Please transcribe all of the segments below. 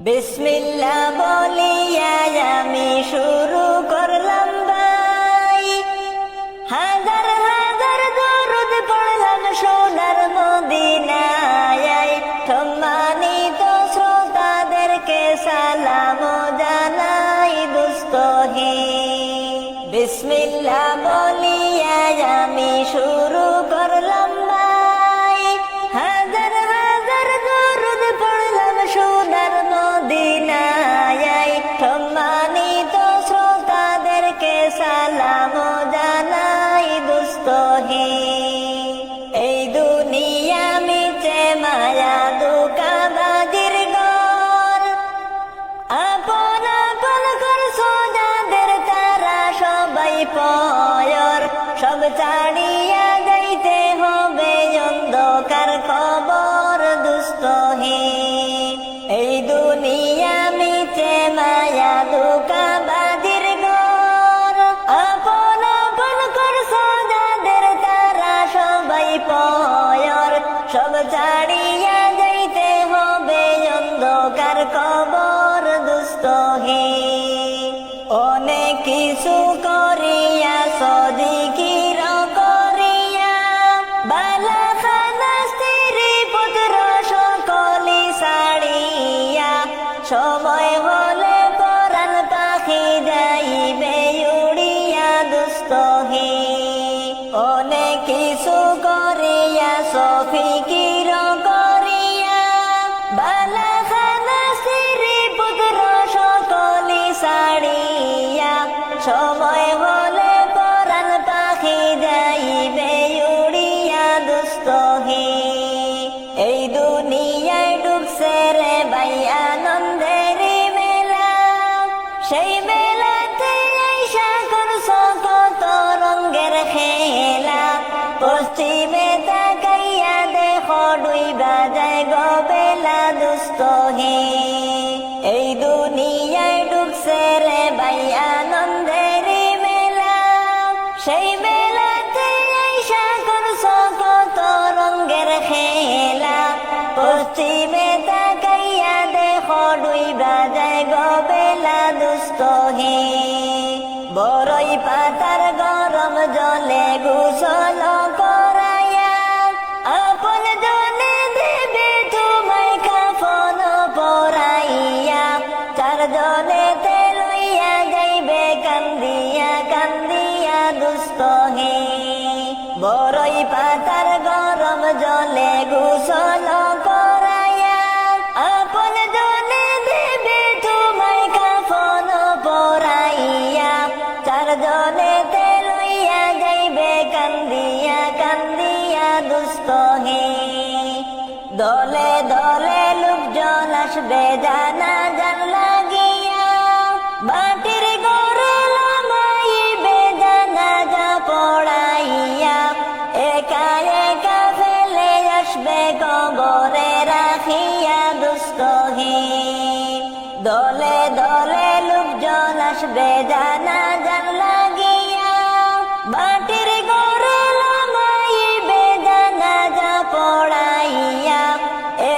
বিসমিল্লাহ বলিয়া আমি শুরু করলাম ভাই, হাজার হাজার দরুদ পড়লাম সোনার মদিনায়। সম্মানিত শ্রোতাদেরকে সালাম জানাই দুস্তহি। বিসমিল্লাহ বলিয়া আমি শুরু করলাম ভাই, হাজার হাজার দরুদ পড়লাম সোনার মদিনায়। সম্মানিত শ্রোতাদেরকে সালাম জানাই দুস্তহি। এই দুনিয়া মিছে মায়া ধোঁকাবাজির ঘর, আপন আপন করছো যাদের তারা সবাই পয়র। সব ছাড়িয়া যাইতে হবে অন্ধকার কবর দুস্তহি। এই দুনিয়া মিছে মায়া ধোঁকাবাজির ঘর, আপন আপন করছো যাদের তারা সবাই পয়র। সব ছাড়িয়া যাইতে হবে অন্ধকার কবর দুস্তহি। অনেক কিছু করিয়া সদিকির করিয়া, বালা খানা স্ত্রী পুত্র সকলি ছাড়িয়া, সময় হলে পরাণ পাখি যাইবে উড়িয়া দুস্তহি। অনেক কিছু করিয়া সফিকির করিয়া, বালা খানা স্ত্রী পুত্র সকলি ছাড়িয়া, সময় হলে পরাণ পাখি যাইবে উড়িয়া দুস্তহি। এই দুনিয়ায় ডুবছে রে ভাই আনন্দের মেলা, সেই মেলাতে আইসা করছো কত রঙের খেলা। পশ্চিমে তাকাইয়া দেখো ডুইবা যায় গো বেলা দুস্তহি। এই দুনিয়ায় ডুবছে রে ভাই আনন্দের মেলা, সেই মেলাতে আইসা করছো কত রঙের খেলা। পশ্চিমে তাকাইয়া দেখো ডুইবা যায় গো বেলা দুস্তহি। বড়ই পাতার গরম জলে গোসল করাইয়া, আপন জনে দেবে তোমায় কাফন পরাইয়া। চারজনে লইয়া যাইবে কান্দিয়া কান্দিয়া দুস্তহি। বড়ই পাতার গরম জলে গোসল করাইয়া, আপন জনে দেবে তোমায় কাফন পরাইয়া। চারজনে লইয়া যাইবে কান্দিয়া কান্দিয়া দুস্তহি। দলে দলে লোকজন আসবে জানাজার লাগিয়া, মাটির ঘরে লামাইবে জানাজা পড়াইয়া। একা একা ফেলে আসবে কবরে রাখিয়া দুস্তহি। দলে দলে লোকজন আসবে জানাজার লাগিয়া, মাটির ঘরে লামাইবে জানাজা পড়াইয়া।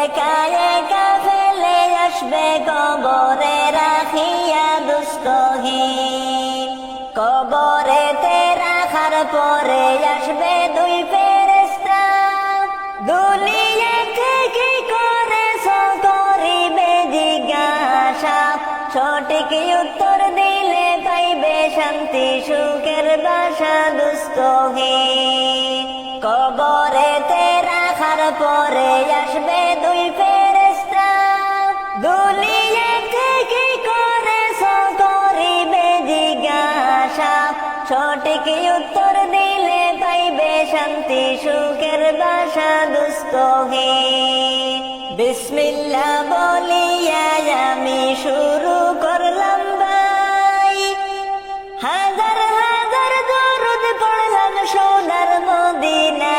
একা একা ফেলে আসবে কবরে রাখিয়া দুস্তহি। কবরেতে রাখার পরে আসবে দুই ফেরেশতা, দুনিয়া থেকে করেছো করিবে জিজ্ঞাসা। সঠিক উত্তর দিলে পাইবে শান্তি সুখের বাসা দুস্তহি। কবরেতে রাখার পরে আসবে দুই ফেরেশতা, দুনিয়া থেকে করেছো করিবে জিজ্ঞাসা। সঠিক উত্তর দিলে পাইবে শান্তি সুখের বাসা দুস্তহি। বিসমিল্লাহ বলিয়া আমি শুরু করলাম ভাই, হাজার হাজার দরুদ পড়লাম সোনার মদিনা।